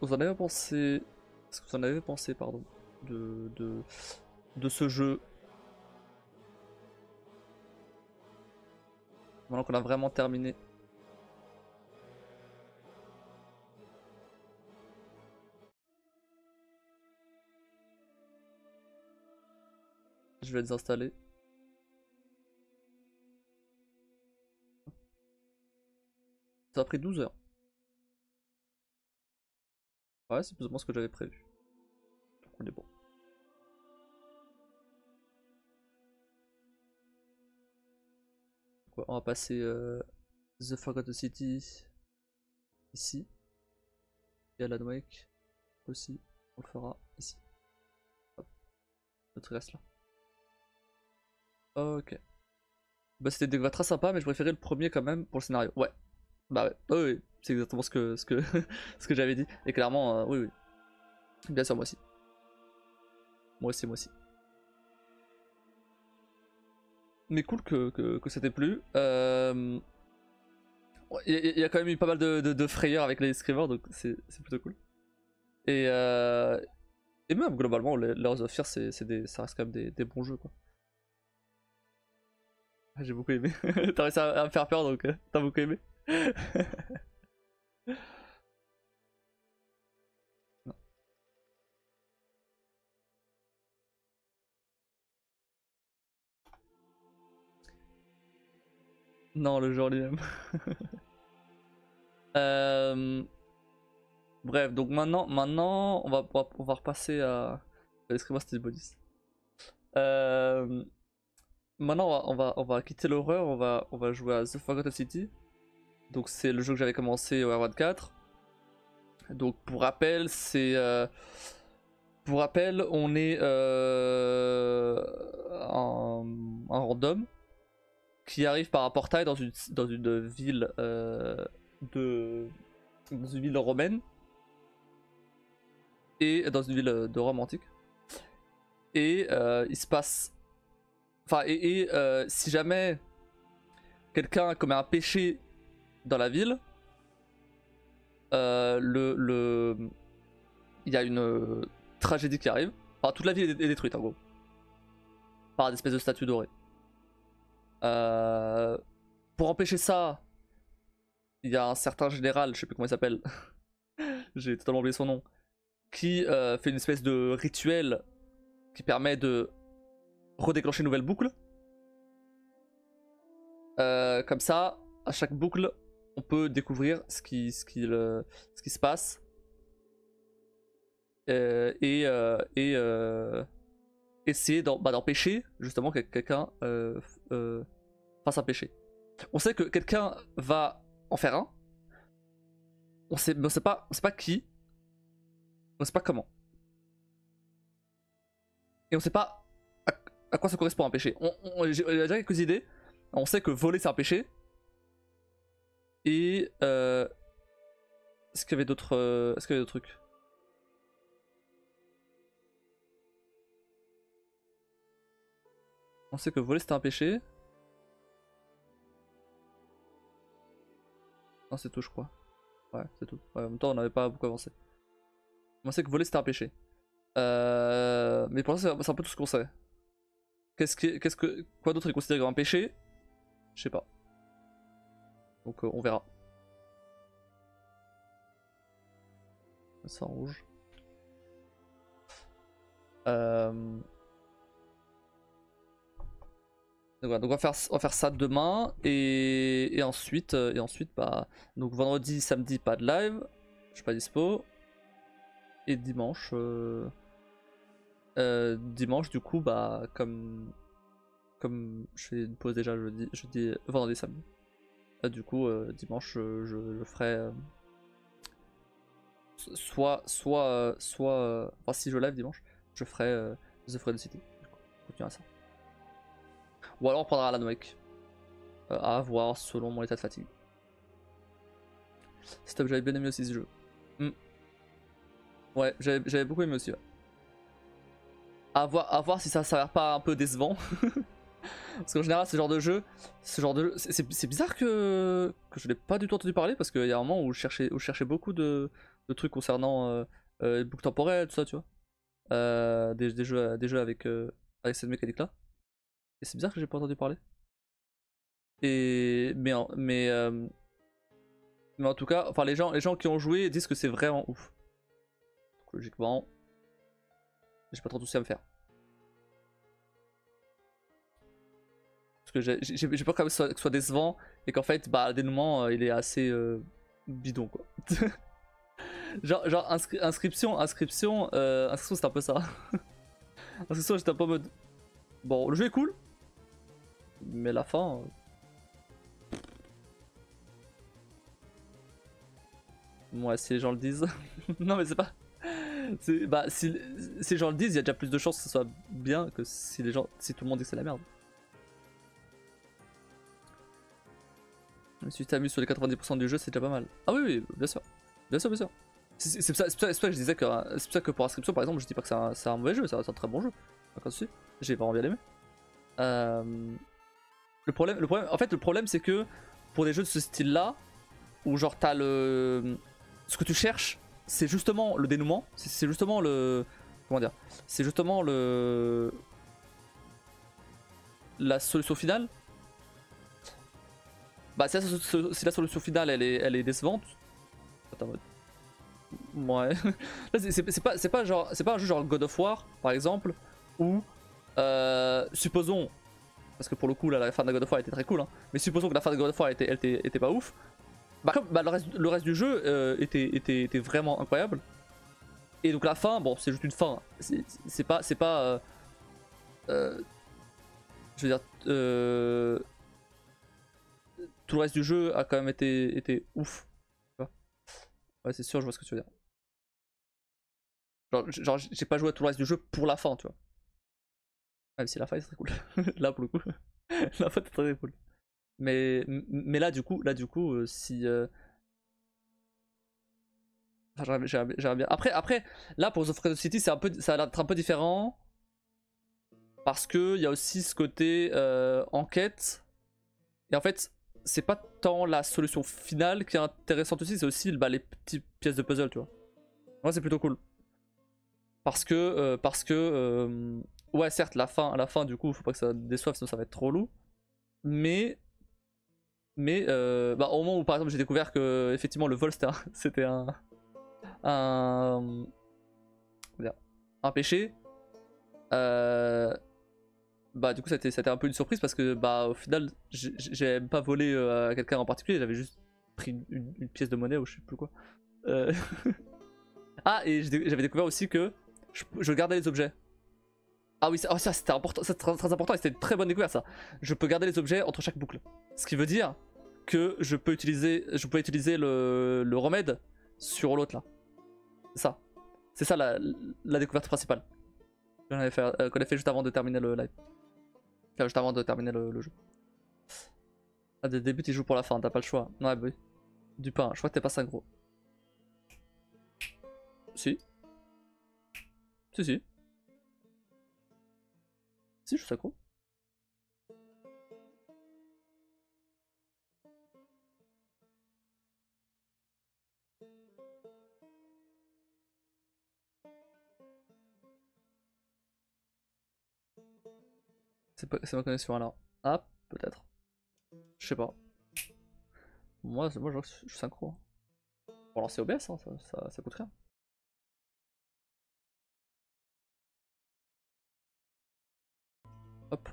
vous en avez pensé? Qu'est-ce que vous en avez pensé, pardon, de ce jeu? Maintenant qu'on a vraiment terminé. Je vais désinstaller. Ça a pris 12 heures. Ouais, c'est plus ou moins ce que j'avais prévu. Donc on est bon. Ouais, on va passer The Forgotten City ici. Et Alan Wake aussi. On le fera ici. Hop. Notre reste là. Ok. Bah c'était des dégâts très sympa, mais je préférais le premier quand même pour le scénario. Ouais. Bah ouais. Oh, oui, c'est exactement ce que ce que j'avais dit. Et clairement, oui, oui. Bien sûr, moi aussi. Moi aussi, moi aussi. Mais cool que ça t'ait plu. Il y a quand même eu pas mal de frayeurs avec les screamers, donc c'est plutôt cool. Et même globalement, Layers of Fear, ça reste quand même des bons jeux, quoi. J'ai beaucoup aimé. T'as réussi à me faire peur, donc t'as beaucoup aimé. Non. Non, le jeu en lui-même. Bref, donc maintenant on va repasser à. Excuse-moi, c'était du bonus. Maintenant, on va quitter l'horreur, on va jouer à The Forgotten City. Donc, c'est le jeu que j'avais commencé au R24. Donc, pour rappel, pour rappel, on est un random qui arrive par un portail dans une ville dans une ville romaine et dans une ville de Rome antique. Et il se passe, enfin si jamais quelqu'un commet un péché dans la ville, il y a une tragédie qui arrive. Enfin, toute la ville est détruite en gros par une espèce de statue dorée. Pour empêcher ça, il y a un certain général, je sais plus comment il s'appelle, j'ai totalement oublié son nom, qui fait une espèce de rituel qui permet de redéclencher une nouvelle boucle. Comme ça, à chaque boucle, on peut découvrir ce qui se passe. Essayer d'empêcher justement que quelqu'un fasse un péché. On sait que quelqu'un va en faire un. Mais on sait pas qui. On sait pas comment. Et on sait pas à quoi ça correspond un péché. J'ai déjà quelques idées. On sait que voler c'est un péché. Et est-ce qu'il y avait d'autres trucs? On sait que voler c'était un péché. Non, c'est tout, je crois. Ouais, c'est tout. Ouais, en même temps, on n'avait pas beaucoup avancé. On sait que voler c'était un péché. Mais pour l'instant, c'est un peu tout ce qu'on sait. Quoi d'autre est considéré comme un péché? Je sais pas. Donc on verra. Ça en rouge. Donc on va faire ça demain et ensuite bah donc vendredi, samedi pas de live, je suis pas dispo. Et dimanche dimanche du coup bah comme je fais une pause déjà jeudi vendredi samedi. Du coup dimanche je ferai enfin si je live dimanche, je ferai The Forgotten City. Du coup, on continue à ça. Ou alors on prendra Alan Wake. À voir selon mon état de fatigue. Stop, j'avais bien aimé aussi ce jeu. Ouais, j'avais beaucoup aimé aussi. Ouais. À voir si ça s'avère pas un peu décevant. Parce qu'en général, ce genre de jeu, c'est bizarre que je n'ai pas du tout entendu parler parce qu'il y a un moment où je cherchais beaucoup de trucs concernant les boucles temporelles, tout ça, tu vois. Des jeux avec cette mécanique là. Et c'est bizarre que j'ai pas entendu parler. Et mais en tout cas, enfin les gens qui ont joué disent que c'est vraiment ouf. Donc, logiquement, j'ai pas trop de soucis à me faire. Parce que j'ai peur que ce soit décevant et qu'en fait bah le dénouement il est assez bidon quoi. genre inscription c'est un peu ça. Inscription j'étais un peu en mode bon le jeu est cool mais la fin ouais si les gens le disent. Non mais c'est pas bah si les gens le disent il y a déjà plus de chances que ce soit bien que si si tout le monde dit que c'est la merde. Si tu t'amuses sur les 90% du jeu c'est déjà pas mal. Ah oui bien sûr. Bien sûr bien sûr. C'est pour ça que je disais que c'est pour ça que pour Inscription par exemple je dis pas que c'est un mauvais jeu, c'est un très bon jeu. Pas dessus. J'ai vraiment bien aimé. En fait le problème c'est que pour des jeux de ce style là, où genre t'as le. Ce que tu cherches, c'est justement le dénouement, c'est justement le. Comment dire? C'est justement le. La solution finale. Bah si la solution finale elle est décevante. Attends, ouais. Là c'est pas genre. C'est pas un jeu genre God of War par exemple. Où supposons. Parce que pour le coup là la fin de God of War était très cool hein, mais supposons que la fin de God of War était pas ouf. Bah comme bah, le reste du jeu était vraiment incroyable. Et donc la fin, bon c'est juste une fin. C'est pas. Je veux dire. Tout le reste du jeu a quand même été ouf. Ouais c'est sûr je vois ce que tu veux dire. Genre j'ai pas joué à tout le reste du jeu pour la fin tu vois. Même si la fin est très cool. Là pour le coup. La fin est très cool. Mais là du coup si. Enfin, j'aimerais bien. Après, là pour The Frozen City, ça a l'air d'être un peu différent. Parce qu'il y a aussi ce côté enquête. Et en fait, c'est pas tant la solution finale qui est intéressante aussi, c'est aussi bah, les petites pièces de puzzle, tu vois. Moi, c'est plutôt cool. Parce que ouais, certes, la fin, du coup, faut pas que ça déçoive, sinon ça va être trop lourd. Mais. Bah, au moment où, par exemple, j'ai découvert que, effectivement, le vol, c'était un, un péché. Bah du coup c'était un peu une surprise parce que bah au final j'ai même pas volé à quelqu'un en particulier, j'avais juste pris une pièce de monnaie ou je sais plus quoi. Euh, Ah et j'avais découvert aussi que je gardais les objets. Ah oui ça c'était important, c'est très important et c'était une très bonne découverte ça. Je peux garder les objets entre chaque boucle. Ce qui veut dire que je peux utiliser le remède sur l'autre là. C'est ça. C'est ça la découverte principale qu'on a fait juste avant de terminer le live. Enfin, juste avant de terminer le jeu. Ah, dès le début, tu joues pour la fin, t'as pas le choix. Ouais, bah oui. Du pain, je crois que t'es pas synchro. Si. Si. Si, je suis synchro. C'est ma connexion alors. Ah, peut-être. Je sais pas. Moi, je vois que je suis synchro. Pour lancer OBS, hein, ça coûte rien. Hop.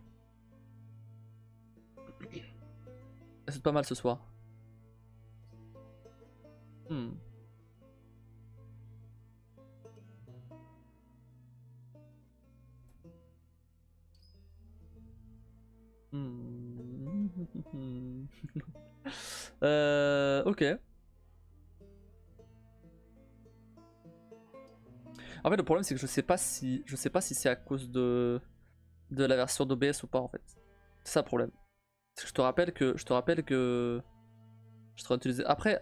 C'est pas mal ce soir. Hmm. Hmm. Ok. En fait, le problème c'est que je sais pas si c'est à cause de la version d'OBS ou pas en fait. C'est ça le problème. Parce que je te rappelle que je te utilisé. Après.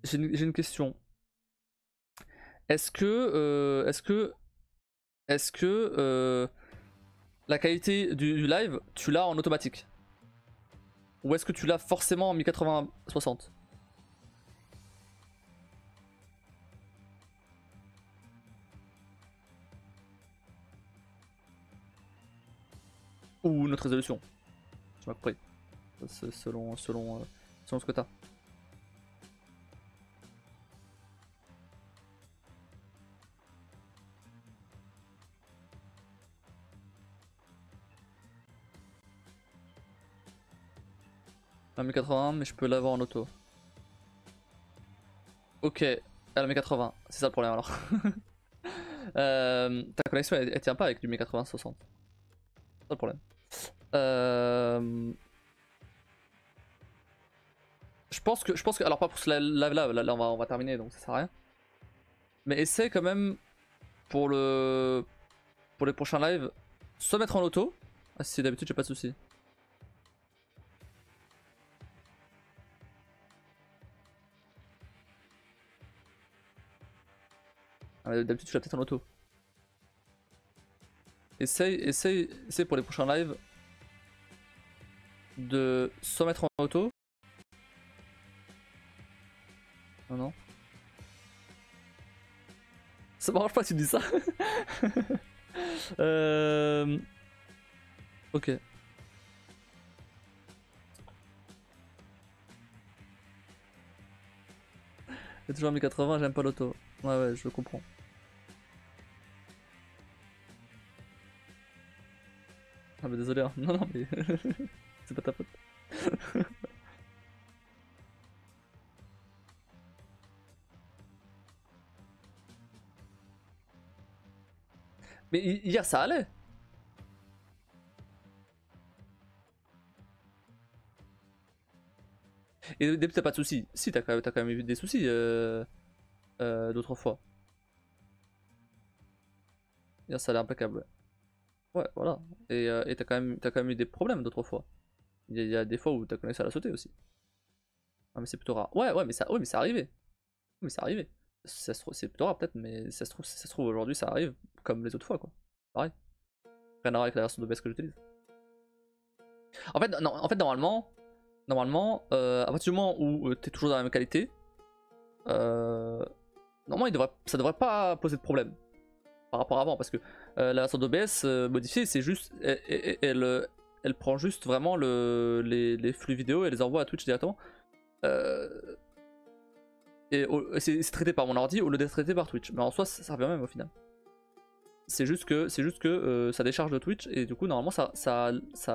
J'ai une question. est-ce que, la qualité du live, tu l'as en automatique? Ou est-ce que tu l'as forcément en 1080-60? Ou notre résolution? Tu m'as compris. C'est selon ce que t'as. La 1080, mais je peux l'avoir en auto. Ok, la 1080, c'est ça le problème alors. Ta connexion elle tient pas avec du 1080-60. C'est ça le problème. Je pense que, alors pas pour ce live là on va terminer donc ça sert à rien. Mais essaie quand même pour les prochains lives, soit mettre en auto. Ah si d'habitude j'ai pas de soucis. D'habitude je l'ai peut-être en auto. Essaye pour les prochains lives de soit mettre en auto. Non non. Ça m'arrange pas que tu dis ça. Ok. J'ai toujours 1080, j'aime pas l'auto. Ouais, je comprends. Ah mais désolé, hein. Non, non, mais c'est pas ta faute. Mais hier ça allait. Et au début t'as pas de soucis. Si, t'as quand même eu des soucis d'autres fois. Hier ça allait impeccable. Ouais, voilà. Et t'as quand même eu des problèmes d'autres fois. Il y a des fois où ta connexion elle a sauté aussi. Ah mais c'est plutôt rare. Ouais, mais c'est arrivé. Mais c'est arrivé. C'est plutôt rare peut-être, mais ça se trouve aujourd'hui ça arrive comme les autres fois quoi. Pareil. Rien à voir avec la version de base que j'utilise. En fait, non, en fait normalement, à partir du moment où t'es toujours dans la même qualité, normalement ça devrait pas poser de problème par rapport à avant, parce que la version d'OBS modifiée, c'est juste, elle prend juste vraiment les flux vidéo et les envoie à Twitch directement. Et c'est traité par mon ordi au lieu d'être traité par Twitch, mais en soi ça revient même au final. C'est juste que ça décharge de Twitch et du coup normalement ça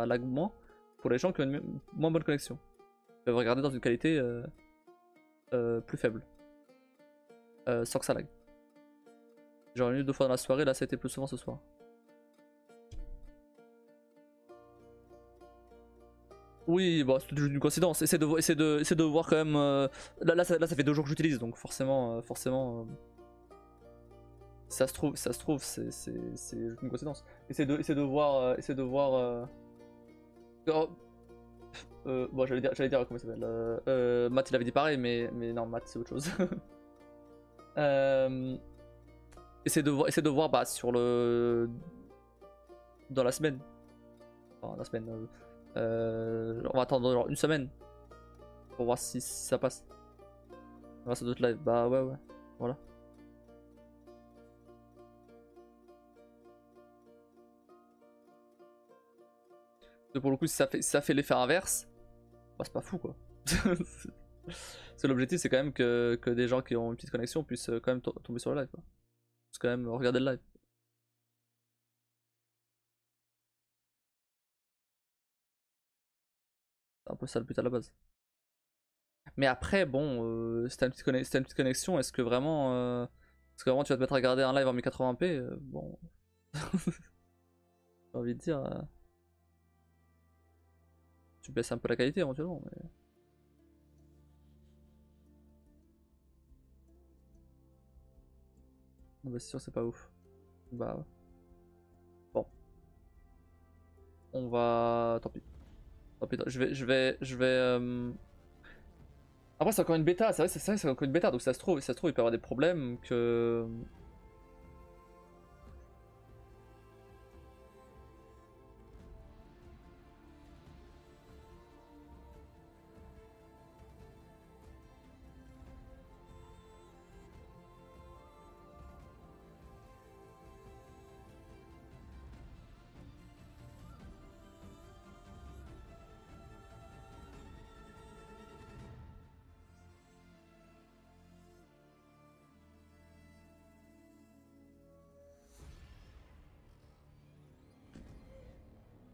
lag moins pour les gens qui ont une moins bonne connexion. Ils peuvent regarder dans une qualité plus faible, sans que ça lag. J'aurais eu 2 fois dans la soirée, là ça a été plus souvent ce soir. Oui, bon, c'est juste une coïncidence. Essaie de voir quand même. Là, ça fait 2 jours que j'utilise, donc forcément. Ça se trouve, c'est juste une coïncidence. Essaie de voir. Oh, bon, j'allais dire comment il s'appelle. Matt, il avait dit pareil, mais non, Matt, c'est autre chose. Essaie de voir bah, sur le. Dans la semaine. Enfin, la semaine. On va attendre genre une semaine pour voir si ça passe. Grâce à d'autres lives. Bah ouais. Voilà. Et pour le coup, si ça fait l'effet inverse, bah, c'est pas fou quoi. C'est l'objectif, c'est quand même que des gens qui ont une petite connexion puissent quand même tomber sur le live. Quoi. Puissent quand même regarder le live. C'est un peu ça le but à la base. Mais après, bon, si t'as une petite connexion, est-ce que vraiment tu vas te mettre à regarder un live en 1080p bon, j'ai envie de dire, tu baisses un peu la qualité éventuellement. Mais... Non, bah, c'est sûr, c'est pas ouf. Bah, ouais. Bon, on va. Tant pis. Je vais Après c'est encore une bêta, c'est vrai, c'est encore une bêta, donc ça se trouve il peut y avoir des problèmes que...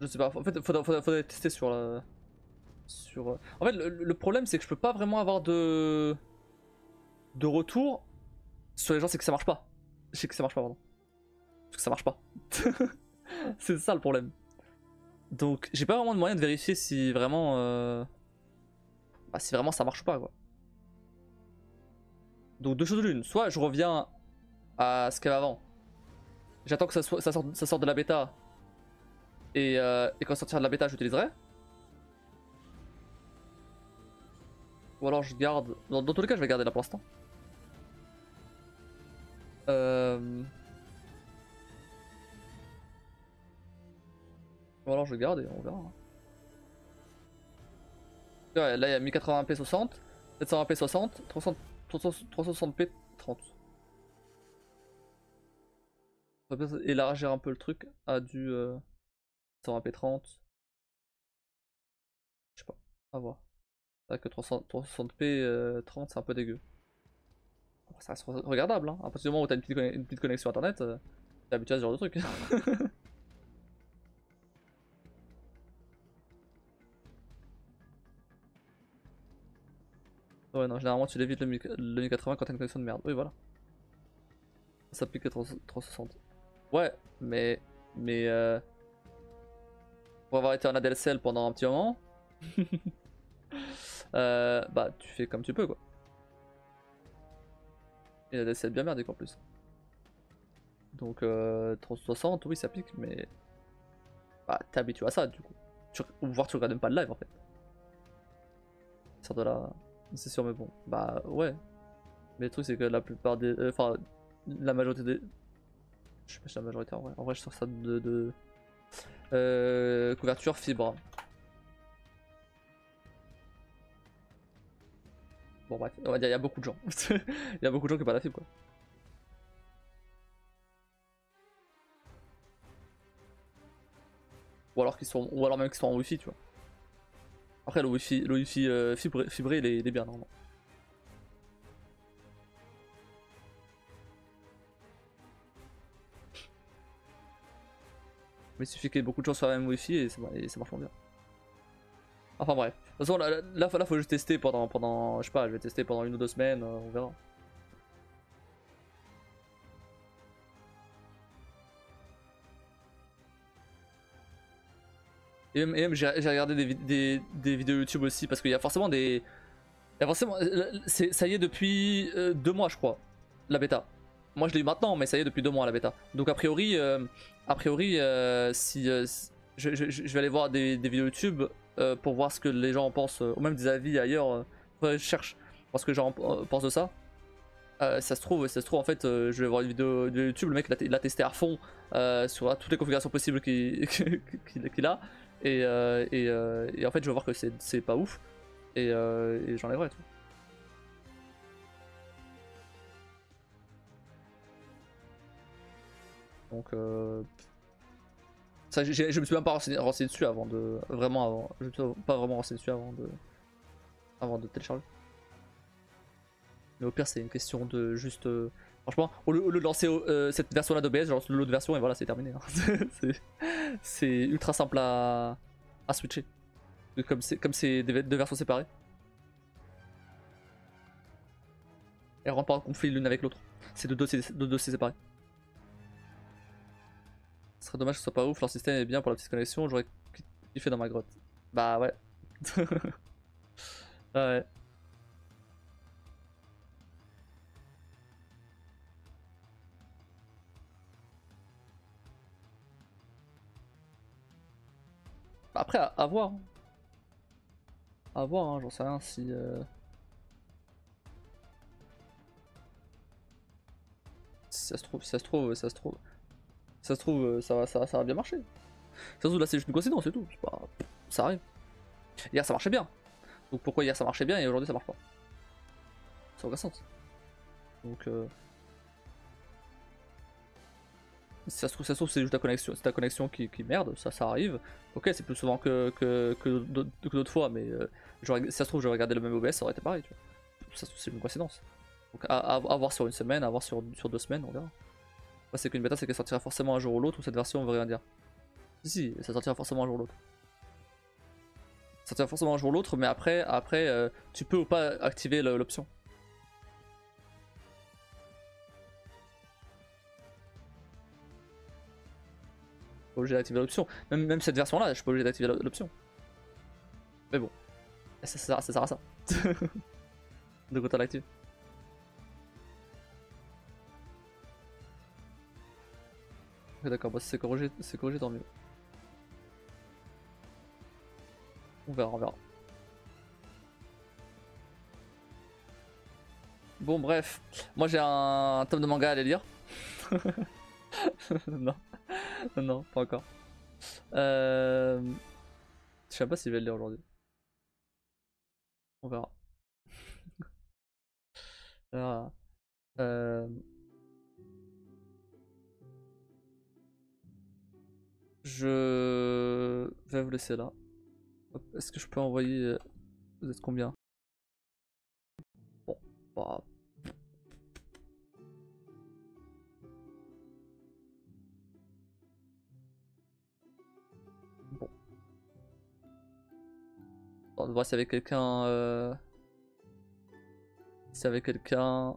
Je sais pas, en fait faudrait tester sur la... En fait le problème c'est que je peux pas vraiment avoir de retour sur les gens, c'est que ça marche pas. Je sais que ça marche pas, pardon. Parce que ça marche pas. C'est ça le problème. Donc j'ai pas vraiment de moyen de vérifier si vraiment... Bah, si vraiment ça marche pas quoi. Donc deux choses de l'une, soit je reviens à ce qu'il y avait avant. J'attends que ça sorte de la bêta. Et quand ça sortira de la bêta, j'utiliserai. Ou alors je garde. Dans tous les cas, je vais garder là pour l'instant. Ou alors je garde et on verra. Ouais, là il y a 1080p 60, 720p 60, 360p 30. On va peut-être élargir un peu le truc à du 720p 30. Je sais pas, à voir. C'est vrai que 360p 30 c'est un peu dégueu. Après, ça reste regardable, hein. À partir du moment où t'as une petite connexion internet, t'es habitué à ce genre de truc. Ouais, non, généralement tu l'évites le 1080 quand t'as une connexion de merde. Oui, voilà. Ça s'applique à 360. Ouais, mais pour avoir été en ADSL pendant un petit moment, bah tu fais comme tu peux quoi. Et l'ADSL bien merdique en plus. Donc 360, oui ça pique, mais bah t'es habitué à ça du coup. Ou voir tu regardes même pas le live en fait. Sort de là, c'est sûr mais bon. Bah ouais. Mais le truc c'est que la plupart des... Enfin, la majorité des... Je sais pas si la majorité en vrai. En vrai je sors ça de couverture fibre. Bon bref, on va dire il y a beaucoup de gens. Il y a beaucoup de gens qui ont pas la fibre quoi. Ou alors même qu'ils sont en wifi tu vois. Après le wifi fibré il est bien normalement. Mais il suffit qu'il y ait beaucoup de gens sur la même wifi et ça marche bien. Enfin bref. De toute façon là faut juste tester pendant je sais pas, je vais tester pendant 1 ou 2 semaines, on verra. Et même j'ai regardé des vidéos YouTube aussi parce qu'il y a forcément des... Il y a forcément... Ça y est depuis 2 mois je crois, la bêta. Moi je l'ai eu maintenant mais ça y est depuis 2 mois la bêta. Donc si... je vais aller voir des vidéos YouTube pour voir ce que les gens en pensent, ou même des avis ailleurs. Je cherche voir ce que les gens pensent de ça. Ça se trouve en fait, je vais voir une vidéo de YouTube, le mec il l'a testé à fond sur toutes les configurations possibles qu'il a. Et en fait je vais voir que c'est pas ouf. Et j'enlèverai tout. Donc ça, je me suis même pas renseigné dessus avant de... Vraiment avant. Je me suis pas vraiment renseigné dessus avant de télécharger. Mais au pire c'est une question de juste... Franchement, au lieu de lancer cette version là d'OBS, je lance l'autre version et voilà c'est terminé. Hein. C'est ultra simple à switcher. Comme c'est deux versions séparées. Elles rentrent pas en conflit l'une avec l'autre. C'est deux dossiers séparés. Ce serait dommage que ce soit pas ouf, leur système est bien pour la petite connexion, j'aurais kiffé dans ma grotte. Bah ouais. Ouais. Après, à voir. À voir, hein, j'en sais rien si... ça se trouve, ça va bien marcher. Ça se trouve là c'est juste une coïncidence, c'est tout. Pas... Ça arrive. Hier ça marchait bien. Donc pourquoi hier ça marchait bien et aujourd'hui ça marche pas? Ça n'a aucun sens. Donc si ça se trouve c'est juste ta connexion, c'est ta connexion qui merde, ça arrive. Ok, c'est plus souvent que d'autres fois, mais si ça se trouve j'aurais regardé le même OBS, ça aurait été pareil. Tu vois. Ça se trouve c'est une coïncidence. Donc à voir sur une semaine, à voir sur 2 semaines, on verra. Moi c'est qu'une bêta, c'est qu'elle sortira forcément un jour ou l'autre, ou cette version on veut rien dire. Si, ça sortira forcément un jour ou l'autre. Ça sortira forcément un jour ou l'autre, mais après tu peux ou pas activer l'option. Pas obligé d'activer l'option. Même cette version là, je suis pas obligé d'activer l'option. Mais bon, ça sert à ça. Donc autant l'activer. Ok, d'accord, bah, c'est corrigé tant mieux. On verra. Bon bref, moi j'ai un tome de manga à aller lire. non, pas encore. Je sais pas si je vais le lire aujourd'hui. On verra. Je vais vous laisser là. Est-ce que je peux envoyer... Vous êtes combien? Bon, bah... Bon. On va voir si avec quelqu'un... Si avec quelqu'un...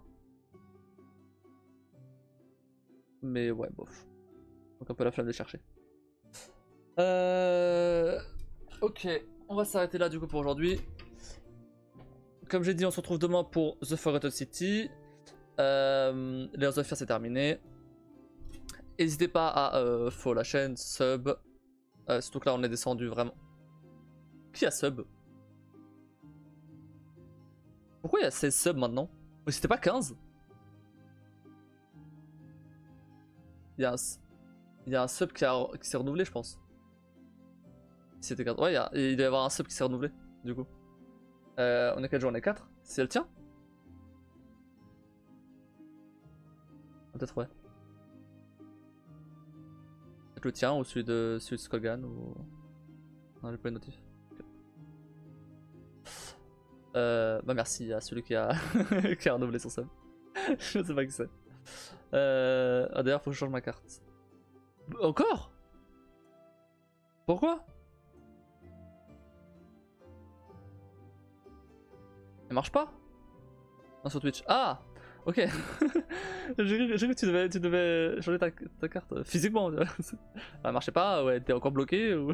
Mais ouais, bof. Donc un peu la flemme de chercher. Ok, on va s'arrêter là du coup pour aujourd'hui. Comme j'ai dit, on se retrouve demain pour The Forgotten City. Layers of Fear c'est terminé. N'hésitez pas à follow la chaîne, sub. Surtout que là on est descendu vraiment. Qui a sub? Pourquoi il y a 16 subs maintenant? Mais c'était pas 15? Il y a un sub qui s'est renouvelé, je pense. C'était 15. Ouais, il doit y avoir un sub qui s'est renouvelé, du coup. On est quel jour? On est 4? C'est le tien? Peut-être, ouais. Peut-être le tien ou celui de Skogan ou. Non, j'ai pas une notif. Okay. Bah merci à celui qui a, qui a renouvelé son sub. Je sais pas qui c'est. Ah, d'ailleurs, faut que je change ma carte. Encore? Pourquoi? Elle marche pas? Non, sur Twitch. Ah! Ok. J'ai cru que tu devais changer ta carte physiquement. Elle marchait pas, ouais, t'es encore bloqué ou.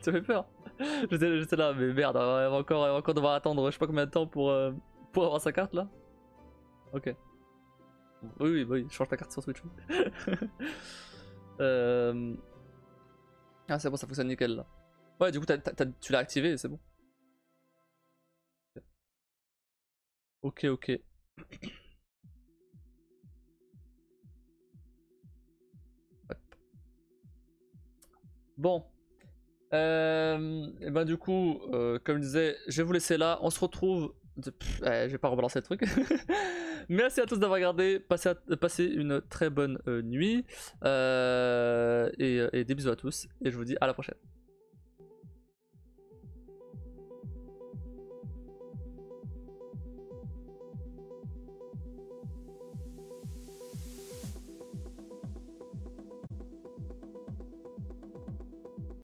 Tu fait peur. J'étais là, mais merde, elle va encore devoir attendre je sais pas combien de temps pour avoir sa carte là. Ok. Oui, change ta carte sur Switch. Ah, c'est bon, ça fonctionne nickel là. Ouais, du coup, tu l'as activé, c'est bon. Ok. Bon. Et ben du coup, comme je disais, je vais vous laisser là. On se retrouve. Je vais pas rebalancer le truc. Merci à tous d'avoir regardé. Passez une très bonne nuit. Et des bisous à tous. Et je vous dis à la prochaine.